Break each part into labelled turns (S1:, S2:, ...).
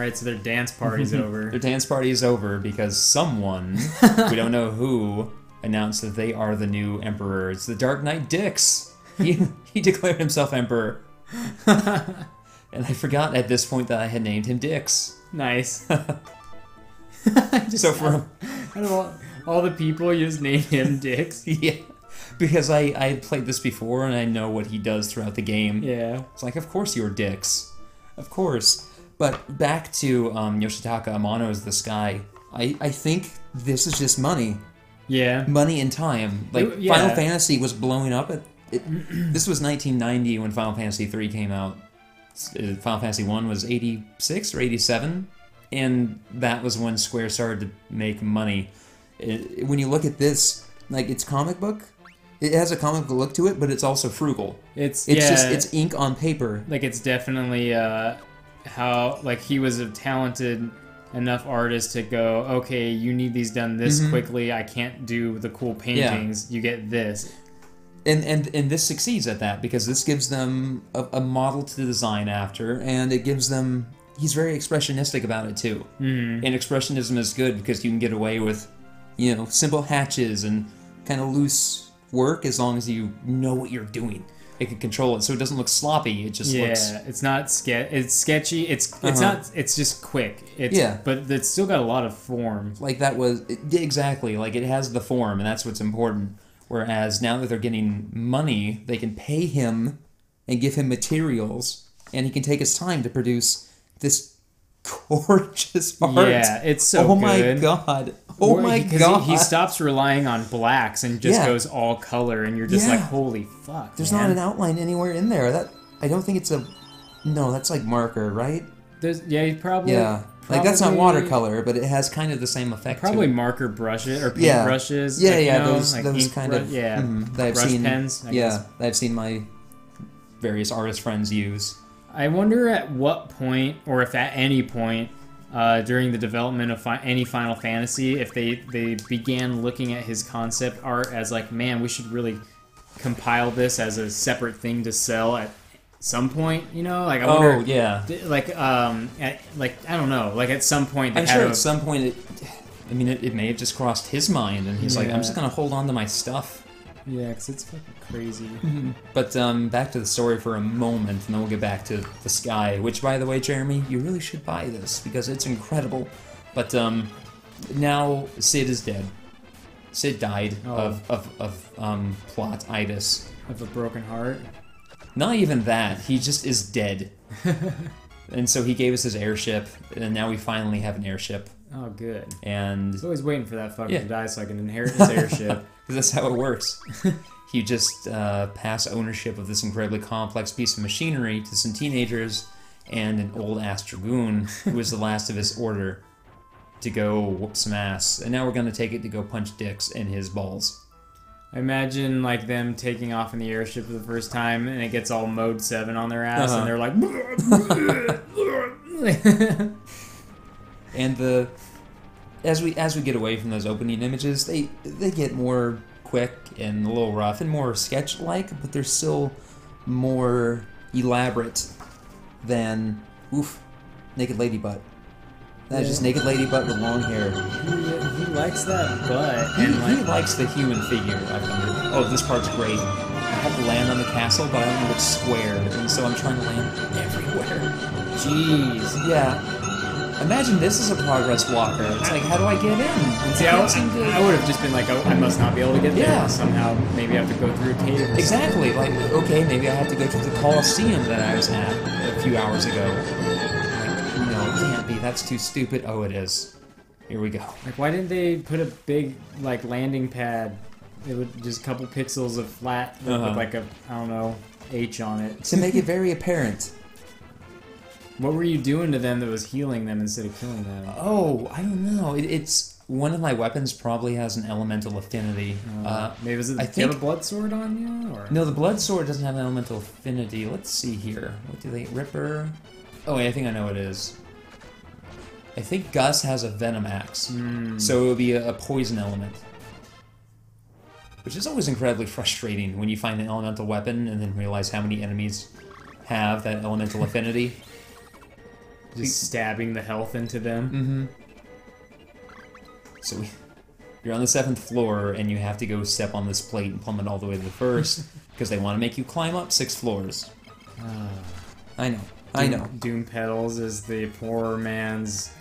S1: Alright, so their dance party's over.
S2: Their dance party is over because someone, we don't know who, announced that they are the new emperor. It's the Dark Knight Dix. He declared himself emperor. And I forgot at this point that I had named him Dix.
S1: Nice.
S2: So for
S1: out of all the people, you just named him Dix.
S2: yeah, because I had played this before and I know what he does throughout the game.
S1: Yeah.
S2: It's like, of course you're Dix. Of course. But back to Yoshitaka Amano's The Sky. I think this is just money.
S1: Yeah.
S2: Money and time. Like,
S1: Yeah.
S2: Final Fantasy was blowing up. This was 1990 when Final Fantasy 3 came out. Final Fantasy 1 was 86 or 87. And that was when Square started to make money. When you look at this, like, it's comic book. It has a comic book look to it, but it's also frugal. It's just, it's ink on paper.
S1: Like, it's definitely how, like, he was a talented enough artist to go, okay, you need these done this quickly. I can't do the cool paintings. Yeah. You get this.
S2: And this succeeds at that because this gives them a model to design after, and it gives them. He's very expressionistic about it too. And expressionism is good because you can get away with, you know, simple hatches and kind of loose work as long as you know what you're doing. It can control it so it doesn't look sloppy. It just looks.
S1: Yeah, it's not it's sketchy. It's not. It's just quick. But it's still got a lot of form.
S2: Like that was exactly like it has the form, and that's what's important. Whereas now that they're getting money, they can pay him and give him materials, and he can take his time to produce this gorgeous art.
S1: Yeah, it's so good.
S2: Oh my god. Oh my god.
S1: He stops relying on blacks and just goes all color, and you're just like, holy fuck.
S2: There's not an outline anywhere in there. That I don't think it's a. No, that's like marker, right?
S1: He probably.
S2: Yeah. Like, that's not watercolor, but it has kind of the same effect.
S1: Probably
S2: to it.
S1: marker brushes or paint brushes.
S2: Yeah,
S1: like,
S2: yeah,
S1: you know,
S2: those
S1: like
S2: kind of.
S1: Yeah,
S2: that I've
S1: brush
S2: seen,
S1: pens. I guess.
S2: That I've seen my various artist friends use.
S1: I wonder at what point, or if at any point, during the development of any Final Fantasy, if they began looking at his concept art as like, man, we should really compile this as a separate thing to sell at some point, you know, like I wonder, like I don't know, like at some point.
S2: I'm sure at some point, it may have just crossed his mind, and he's like, I'm just gonna hold on to my stuff.
S1: Yeah, because it's fucking crazy.
S2: But back to the story for a moment, and then we'll get back to The Sky. Which, by the way, Jeremy, you really should buy this because it's incredible. But now Cid is dead. Cid died of plot-itis.
S1: Of a broken heart.
S2: Not even that. He just is dead. And so he gave us his airship, and now we finally have an airship.
S1: Oh, good.
S2: And
S1: I was always waiting for that fucker to die so I can inherit his airship.
S2: Because that's how it works. You just pass ownership of this incredibly complex piece of machinery to some teenagers and an old-ass dragoon who was the last of his order to go whoop some ass. And now we're going to take it to go punch dicks in his balls.
S1: I imagine like them taking off in the airship for the first time, and it gets all mode 7 on their ass, and they're like,
S2: and as we get away from those opening images, they get more quick and a little rough and more sketch-like, but they're still more elaborate than naked lady butt. That's just naked lady butt with long hair.
S1: He likes that butt.
S2: He likes the human figure, I've wondered. Oh, this part's great. I have to land on the castle, but I don't know which square, and so I'm trying to land everywhere.
S1: Jeez.
S2: Yeah. Imagine this is a progress walker. It's like, how do I get in?
S1: See, I would have just been like, oh, I must not be able to get there. Somehow, maybe I have to go through a cave.
S2: Exactly. Like, okay, maybe I have to go to the Colosseum that I was at a few hours ago. Like, no, it can't be. That's too stupid. Oh, it is. Here we go.
S1: Like, why didn't they put a big, like, landing pad? It would just a couple pixels of flat with like a, I don't know, H on it.
S2: To make it very apparent.
S1: What were you doing to them that was healing them instead of killing them?
S2: Oh, I don't know. It's one of my weapons probably has an elemental affinity.
S1: Maybe was it? Do you have a blood sword on you? Or?
S2: No, the blood sword doesn't have an elemental affinity. Let's see here. What do they? Ripper. Oh, wait, I think I know what it is. I think Gus has a venom axe, so it would be a poison element. Which is always incredibly frustrating when you find an elemental weapon and then realize how many enemies have that elemental affinity.
S1: Just stabbing the health into them.
S2: So you're on the 7th floor, and you have to go step on this plate and plummet all the way to the first, because they want to make you climb up 6 floors. I know.
S1: Doom Petals is the poor man's...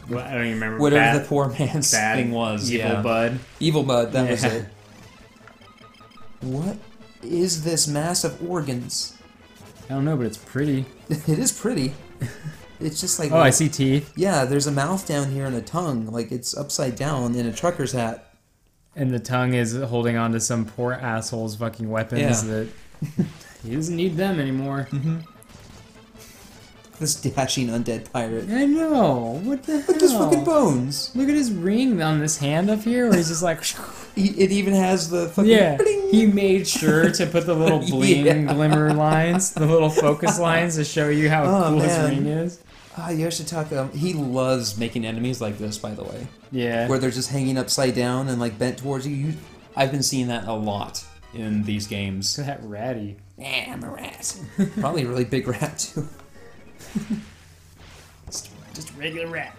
S1: Well, I don't even remember.
S2: Whatever the poor man's thing was.
S1: Evil Bud.
S2: Evil Bud, that was it. What is this mass of organs?
S1: I don't know, but it's pretty.
S2: It is pretty. It's just like...
S1: Oh, I see teeth.
S2: Yeah, there's a mouth down here and a tongue. Like, it's upside down in a trucker's hat.
S1: And the tongue is holding on to some poor asshole's fucking weapons that... He doesn't need them anymore.
S2: This dashing undead pirate.
S1: I know. What the hell?
S2: Look at his fucking bones.
S1: Look at his ring on this hand up here, where he's just like...
S2: It even has the fucking...
S1: Yeah,
S2: bling.
S1: he made sure to put the little bling glimmer lines, the little focus lines to show you how cool his ring is.
S2: Yoshitaka, he loves making enemies like this, by the way.
S1: Yeah.
S2: Where they're just hanging upside down and like bent towards you. I've been seeing that a lot in these games.
S1: Look at that ratty.
S2: Yeah, I'm a rat. Probably a really big rat, too.
S1: Just a regular rat.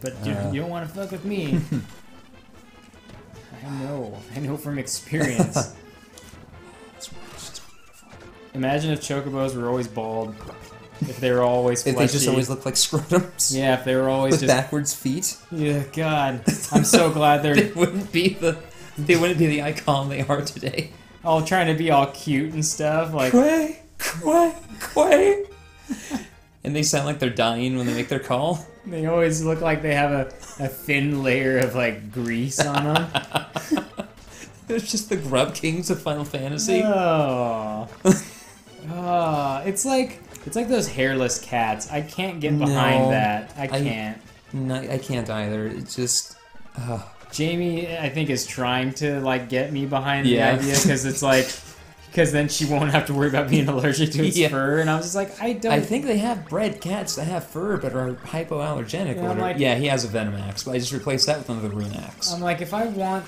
S1: But you don't want to fuck with me. I know from experience. Imagine if chocobos were always bald. If they were always fleshy.
S2: If they just always looked like scrotums.
S1: Yeah, if they were always
S2: with
S1: just...
S2: backwards feet.
S1: Yeah, God. I'm so glad they're...
S2: They wouldn't be the icon they are today.
S1: All trying to be all cute and stuff, like...
S2: Quay! Quay! Quay! And they sound like they're dying when they make their call.
S1: They always look like they have a thin layer of, like, grease on them.
S2: It's just the Grub Kings of Final Fantasy.
S1: Oh. It's like those hairless cats. I can't get behind that. I can't.
S2: No, I can't either. It's just...
S1: Jamie, I think, is trying to, like, get me behind the idea, because it's like... Because then she won't have to worry about being allergic to its fur, and I was just like, I
S2: think they have bred cats that have fur but are hypoallergenic.
S1: Yeah,
S2: he has a Venomax, but I just replaced that with another Runax.
S1: I'm like, if I want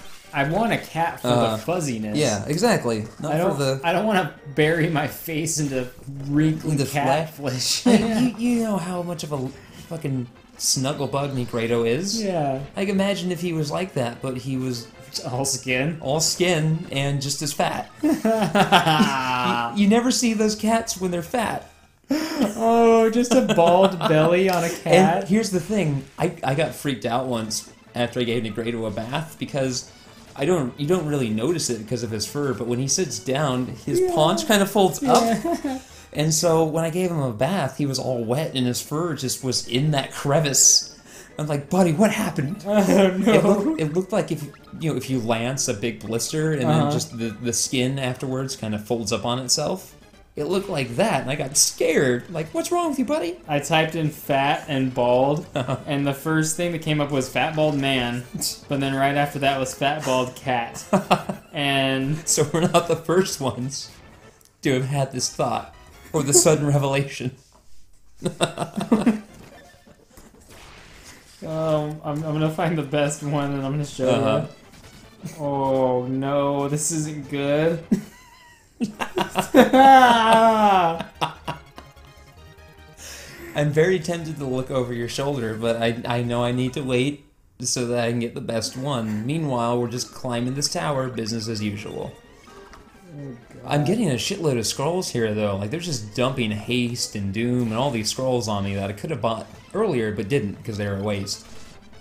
S1: a cat for the fuzziness.
S2: Yeah, exactly.
S1: I don't want to bury my face into wrinkly cat flesh.
S2: You know how much of a fucking snugglebug Nigredo is.
S1: Yeah.
S2: Like, imagine if he was like that, but he was...
S1: all skin?
S2: All skin, and just as fat. you never see those cats when they're fat.
S1: Oh, just a bald belly on a cat?
S2: And here's the thing. I got freaked out once after I gave Nigredo a bath, because you don't really notice it because of his fur, but when he sits down, his paunch kind of folds up. And so when I gave him a bath, he was all wet, and his fur just was in that crevice. I'm like, buddy, what happened?
S1: Oh, no.
S2: It looked like if you lance a big blister and then just the skin afterwards kind of folds up on itself. It looked like that, and I got scared. Like, what's wrong with you, buddy?
S1: I typed in fat and bald, and the first thing that came up was fat bald man, but then right after that was fat bald cat. And
S2: so we're not the first ones to have had this thought or the sudden revelation.
S1: I'm gonna find the best one and I'm gonna show you. Oh no, this isn't good.
S2: I'm very tempted to look over your shoulder, but I know I need to wait so that I can get the best one. Meanwhile, we're just climbing this tower, business as usual. Oh, I'm getting a shitload of scrolls here, though. Like, they're just dumping haste and doom and all these scrolls on me that I could have bought earlier but didn't because they were a waste.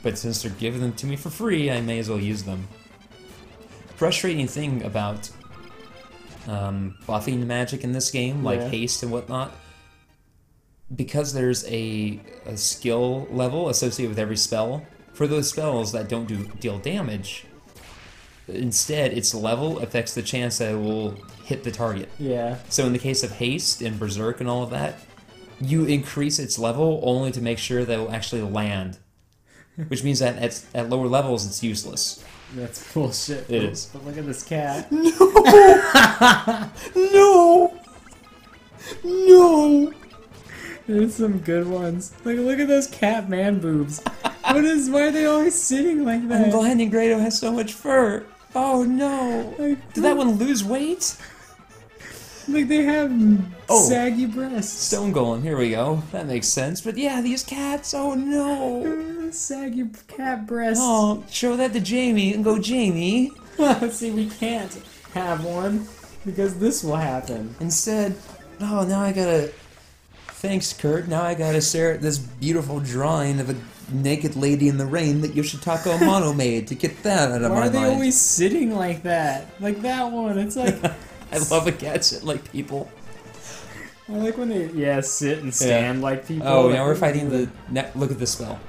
S2: But since they're giving them to me for free, I may as well use them. Frustrating thing about buffing magic in this game, like haste and whatnot, because there's a skill level associated with every spell, for those spells that don't deal damage, instead its level affects the chance that it will hit the target.
S1: Yeah.
S2: So in the case of haste and berserk and all of that, you increase its level only to make sure that it will actually land. Which means that at lower levels it's useless.
S1: That's bullshit.
S2: It is.
S1: But look at this cat.
S2: No! No! No!
S1: There's some good ones. Look at those cat man boobs. Why are they always sitting like that?
S2: I'm glad Nigredo has so much fur. Oh no! Did that one lose weight?
S1: Like they have
S2: Oh.
S1: saggy breasts.
S2: Stone Golem, here we go. That makes sense. But yeah, these cats, oh no.
S1: Saggy cat breasts.
S2: Oh, show that to Jamie and go, Jamie.
S1: See, we can't have one because this will happen.
S2: Instead, oh, now I gotta. Thanks, Kurt. Now I gotta stare at this beautiful drawing of a naked lady in the rain that Yoshitaka Amano made to get that out of
S1: Why
S2: my
S1: are they
S2: mind.
S1: always sitting like that? Like that one. It's like
S2: I love a cat sit like people.
S1: I like when they sit and stand like people.
S2: Oh,
S1: like,
S2: now we're fighting the. Look at this spell.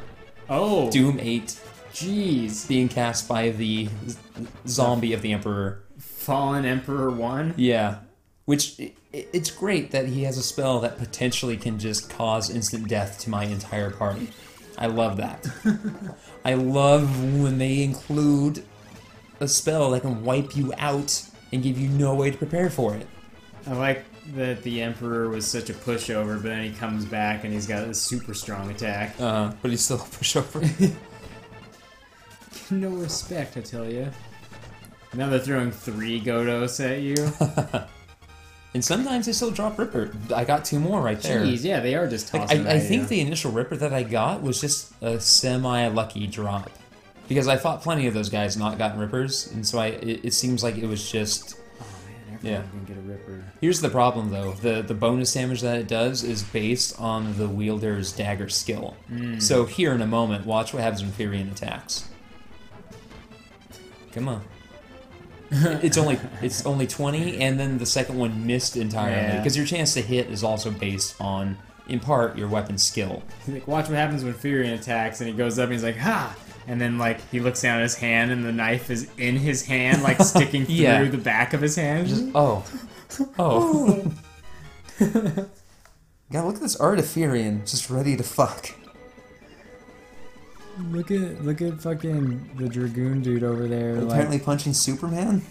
S1: Oh,
S2: Doom 8
S1: jeez.
S2: being cast by the zombie of the Emperor.
S1: Fallen Emperor 1.
S2: Yeah. Which, it's great that he has a spell that potentially can just cause instant death to my entire party. I love that. I love when they include a spell that can wipe you out and give you no way to prepare for it.
S1: I like that the Emperor was such a pushover, but then he comes back and he's got a super strong attack.
S2: But he's still a pushover.
S1: No respect, I tell you. Now they're throwing 3 Godos at you.
S2: And sometimes they still drop Ripper. I got 2 more right there.
S1: Jeez, yeah, they are just
S2: Like,
S1: tossing
S2: I
S1: at
S2: think
S1: you.
S2: the initial Ripper that I got was just a semi-lucky drop. Because I fought plenty of those guys not gotten Rippers, and so it seems like it was just...
S1: Oh man, everyone's gonna get a Ripper.
S2: Here's the problem, though. The bonus damage that it does is based on the wielder's dagger skill. So here in a moment, watch what happens when Furion attacks. Come on. It's only 20, and then the second one missed entirely.
S1: Yeah.
S2: Because your chance to hit is also based on, in part, your weapon skill.
S1: Like, watch what happens when Furion attacks, and he goes up and he's like, ha! And then, like, he looks down at his hand, and the knife is in his hand, like, sticking through
S2: Yeah.
S1: the back of his hand.
S2: Oh. Oh. God, look at this art of Furion, just ready to fuck.
S1: Look at fucking the Dragoon dude over there,
S2: Apparently
S1: like,
S2: punching Superman?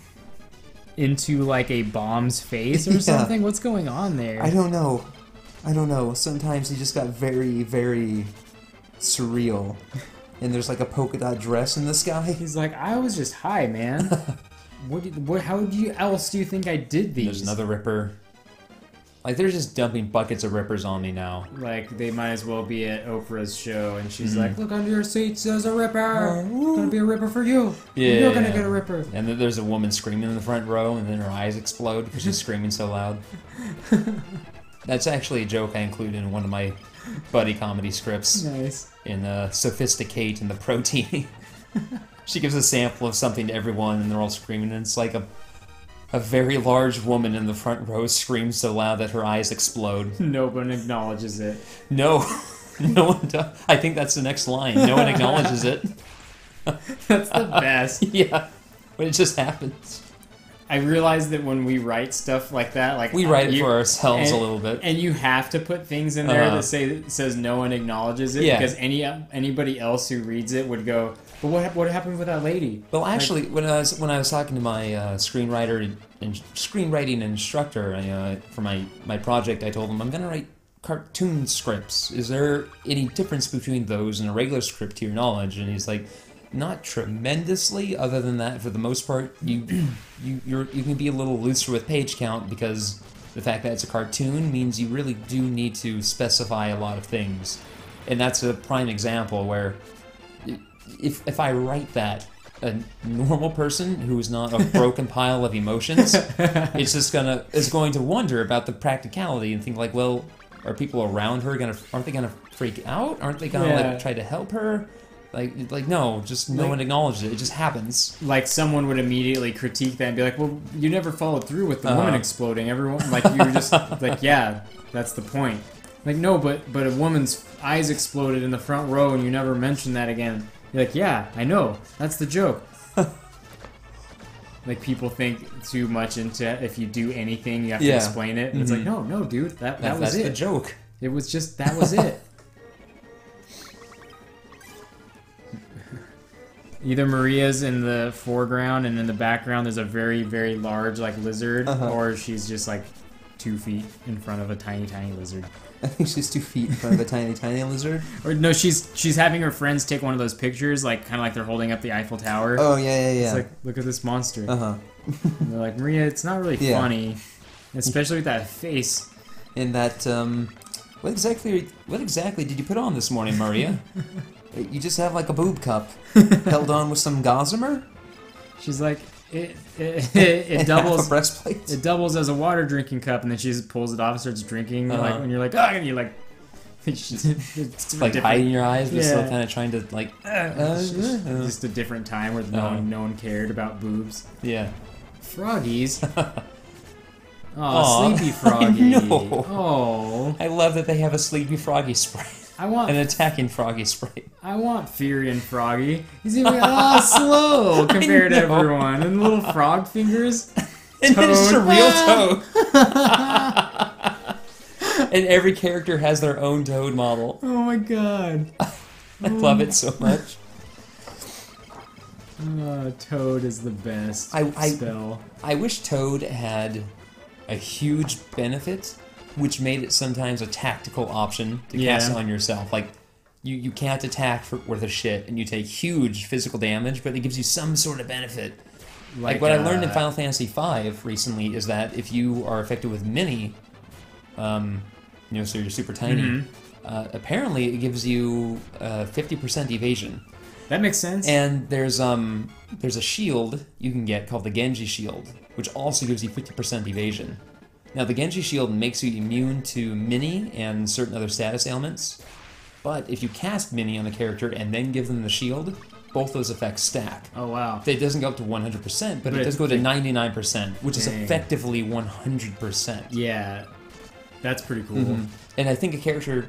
S1: into, like, a bomb's face or
S2: Yeah.
S1: something? What's going on there?
S2: I don't know. Sometimes he just got very, very surreal. And there's like a polka dot dress in the sky.
S1: He's like, I was just high, man. How else do you think I did these?
S2: There's another Ripper. Like, they're just dumping buckets of Rippers on me now.
S1: Like, they might as well be at Oprah's show, and she's like, look under your seats, there's a Ripper! It's gonna be a Ripper for you!
S2: Yeah.
S1: You're gonna get a Ripper!
S2: And then there's a woman screaming in the front row, and then her eyes explode because she's screaming so loud. That's actually a joke I include in one of my buddy comedy scripts.
S1: Nice.
S2: In Sophisticate and the Protein. She gives a sample of something to everyone, and they're all screaming, and it's like a very large woman in the front row screams so loud that her eyes explode.
S1: No one acknowledges it.
S2: No. No one does. I think that's the next line. No one acknowledges it.
S1: That's the best.
S2: Yeah. But it just happens.
S1: I realize that when we write stuff like that, like
S2: We write it
S1: you-
S2: for ourselves
S1: and-
S2: a little bit.
S1: and you have to put things in there that says no one acknowledges it,
S2: Yeah.
S1: because anybody else who reads it would go, but what happened with that lady?
S2: Well, actually, when I was talking to my screenwriting instructor for my project, I told him I'm going to write cartoon scripts. Is there any difference between those and a regular script to your knowledge? And he's like, not tremendously. Other than that, for the most part, you can be a little looser with page count because the fact that it's a cartoon means you really do need to specify a lot of things, and that's a prime example where if I write that, a normal person who's not a broken pile of emotions is going to wonder about the practicality and think like, well, are people around her aren't they gonna freak out? Aren't they gonna like try to help her? Like no, just no one acknowledges it. It just happens.
S1: Like someone would immediately critique that and be like, well, you never followed through with the woman exploding. Everyone, like, you were just like, yeah, that's the point. Like, no, but a woman's eyes exploded in the front row and you never mentioned that again. You're like, yeah, I know. That's the joke. Like, people think too much into if you do anything, you have to explain it. And it's like, no, dude, that was
S2: That's
S1: it.
S2: the joke.
S1: It was just, that was it. Either Maria's in the foreground and in the background there's a very, very large, like, lizard, or she's just, like, 2 feet in front of a tiny, tiny lizard.
S2: I think she's 2 feet in front of a tiny, tiny lizard.
S1: Or no, she's having her friends take one of those pictures, like, kind of like they're holding up the Eiffel Tower.
S2: Oh, yeah.
S1: It's like, look at this monster.
S2: Uh-huh.
S1: And they're like, Maria, it's not really
S2: Yeah.
S1: funny. especially with that face.
S2: In that, what exactly did you put on this morning, Maria? You just have like a boob cup held on with some gossamer?
S1: She's like, it
S2: And
S1: doubles.
S2: half a breastplate?
S1: It doubles as a water drinking cup, and then she just pulls it off and starts drinking. Like when you're like, and you're like, it's
S2: Like hiding your eyes, but still
S1: Yeah.
S2: kind of trying to like.
S1: just a different time where no one cared about boobs.
S2: Yeah.
S1: Froggies. Oh,
S2: Aw,
S1: sleepy froggy.
S2: I know.
S1: Oh,
S2: I love that they have a Sleepy Froggy spray. An attacking Froggy spray.
S1: I want Furion Froggy. He's even slow compared to
S2: know.
S1: everyone, and little frog fingers.
S2: And then it's a
S1: Toad.
S2: real Toad. And every character has their own Toad model.
S1: Oh my god.
S2: I love it so much.
S1: Toad is the best
S2: I-
S1: spell.
S2: I wish Toad had a huge benefit, which made it sometimes a tactical option to cast
S1: Yeah.
S2: on yourself. Like, you can't attack for worth a shit, and you take huge physical damage, but it gives you some sort of benefit. Like what I learned in Final Fantasy V recently is that if you are affected with Mini, so you're super tiny, apparently it gives you 50% evasion.
S1: That makes sense.
S2: And there's a shield you can get called the Genji Shield, which also gives you 50% evasion. Now the Genji Shield makes you immune to Mini and certain other status ailments, but if you cast Mini on a character and then give them the shield, both those effects stack.
S1: Oh wow.
S2: It doesn't go up to 100%, but it
S1: But
S2: does go to 99%, which is
S1: Dang.
S2: effectively 100%.
S1: Yeah, that's pretty cool.
S2: And I think a character,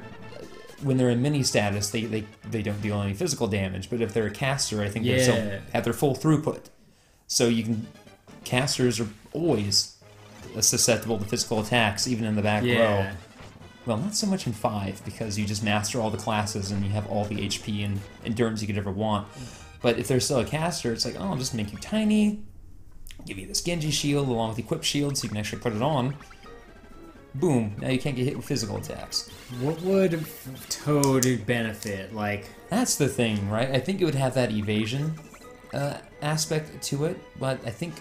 S2: when they're in mini status, they don't deal any physical damage, but if they're a caster, I think they still
S1: Yeah.
S2: have their full throughput. So casters are always susceptible to physical attacks, even in the back
S1: Yeah.
S2: row. Well, not so much in 5, because you just master all the classes and you have all the HP and endurance you could ever want. But if they're still a caster, it's like, oh, I'll just make you tiny, give you this Genji shield along with equip shield so you can actually put it on. Boom, now you can't get hit with physical attacks.
S1: What would Toad benefit? Like,
S2: That's the thing, right? I think it would have that evasion aspect to it, but I think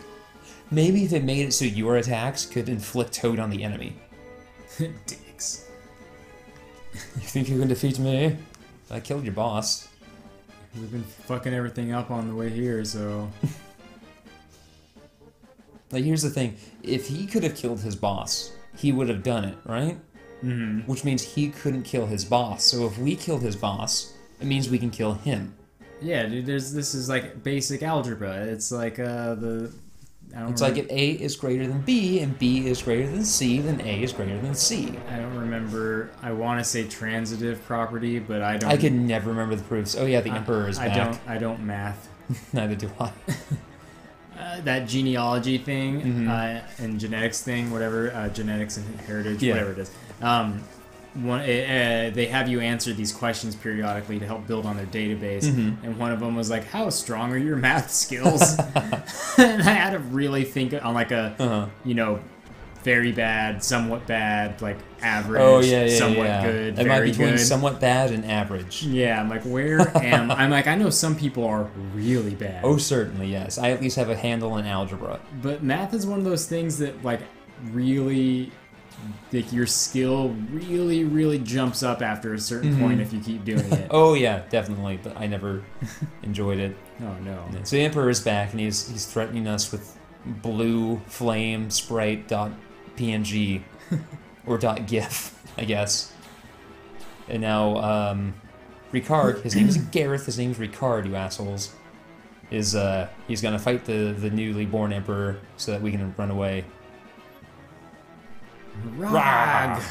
S2: maybe if it made it so your attacks could inflict Toad on the enemy.
S1: dicks.
S2: You think you can defeat me? I killed your boss.
S1: We've been fucking everything up on the way here, so
S2: Like, here's the thing. If he could have killed his boss, he would have done it, right?
S1: mm-hmm.
S2: Which means he couldn't kill his boss. So if we killed his boss, it means we can kill him.
S1: Yeah, dude. This is like basic algebra. It's like
S2: It's like if A is greater than B and B is greater than C, then A is greater than C.
S1: I don't remember. I want to say transitive property, but I don't.
S2: I can never remember the proofs. Oh yeah, the Emperor is back.
S1: I don't math.
S2: Neither do I.
S1: That genealogy thing and genetics thing, whatever, genetics and heritage,
S2: Yeah.
S1: whatever it is. They have you answer these questions periodically to help build on their database, and one of them was like, "How strong are your math skills?" And I had to really think on like a, very bad, somewhat bad, like average,
S2: Oh yeah,
S1: somewhat
S2: yeah.
S1: good,
S2: It might
S1: very
S2: be between
S1: good.
S2: somewhat bad and average.
S1: Yeah, I'm like, where am I'm like, I know some people are really bad.
S2: Oh, certainly, yes. I at least have a handle in algebra.
S1: But math is one of those things that, like, really, like, your skill really, really jumps up after a certain point if you keep doing it.
S2: Oh yeah, definitely. But I never enjoyed it.
S1: Oh, no.
S2: So the Emperor is back, and he's threatening us with blue flame sprite .png or .gif, I guess. And now Ricard, his name is Gareth. His name's Ricard, you assholes. He's gonna fight the newly born Emperor so that we can run away.
S1: Rag!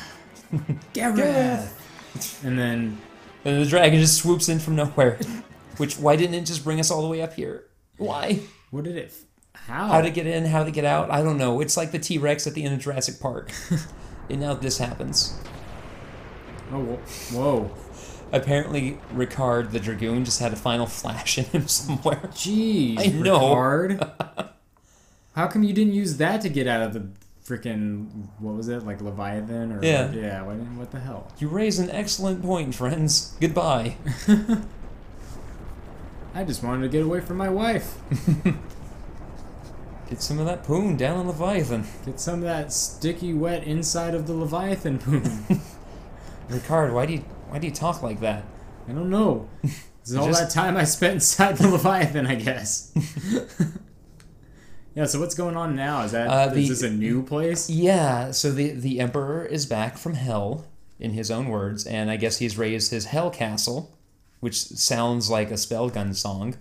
S1: Gareth! And then,
S2: And the dragon just swoops in from nowhere. Why didn't it just bring us all the way up here? Why?
S1: what did it... How?
S2: How to get in, how to get out? I don't know. It's like the T-Rex at the end of Jurassic Park. And now this happens.
S1: Oh, whoa.
S2: Apparently, Ricard the Dragoon just had a final flash in him somewhere.
S1: Jeez,
S2: I know.
S1: Ricard. How come you didn't use that to get out of the freaking, what was it, like Leviathan? Or
S2: Yeah.
S1: Yeah, what the hell?
S2: You raise an excellent point, friends. Goodbye.
S1: I just wanted to get away from my wife.
S2: Get some of that poon down on Leviathan.
S1: Get some of that sticky, wet inside of the Leviathan poon.
S2: Ricard, why do you talk like that?
S1: I don't know. This is all that time I spent inside the Leviathan, I guess. Yeah, so what's going on now? Is this a new place?
S2: Yeah, so the Emperor is back from hell, in his own words, and I guess he's raised his Hell Castle, which sounds like a Spellgun song.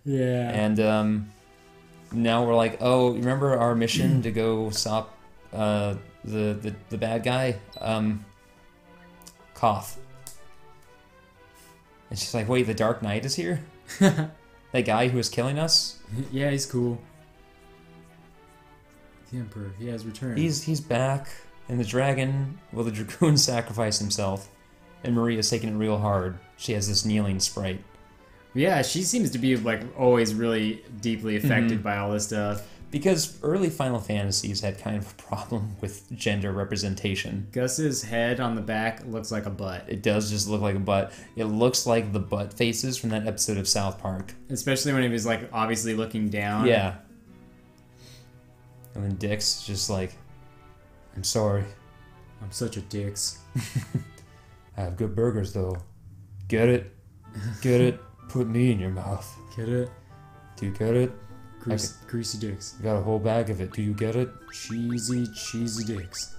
S1: Yeah.
S2: And now we're like, oh, remember our mission to go stop the bad guy? Koth. And she's like, wait, the Dark Knight is here? That guy who was killing us?
S1: Yeah, he's cool. The Emperor, he has returned.
S2: He's back, and the Dragoon sacrificed himself, and Maria's taking it real hard. She has this kneeling sprite.
S1: Yeah, she seems to be like always really deeply affected by all this stuff.
S2: Because early Final Fantasies had kind of a problem with gender representation.
S1: Gus's head on the back looks like a butt.
S2: It does just look like a butt. It looks like the butt faces from that episode of South Park.
S1: Especially when he was like obviously looking down.
S2: Yeah. And then Dix just like, I'm sorry.
S1: I'm such a dix.
S2: I have good burgers though. Get it? Get it? Put me in your mouth.
S1: Get it?
S2: Do you get it?
S1: Greasy dicks.
S2: I got a whole bag of it. Do you get it?
S1: Cheesy dicks.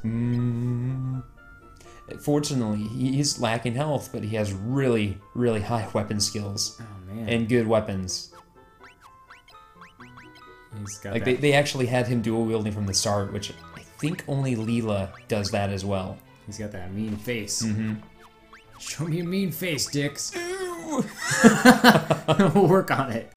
S2: Fortunately, he's lacking health, but he has really, really high weapon skills.
S1: Oh, man.
S2: And good weapons.
S1: He's got
S2: like they actually had him dual wielding from the start, which I think only Leela does that as well.
S1: He's got that mean face. Show me a mean face, dicks. We'll work on it.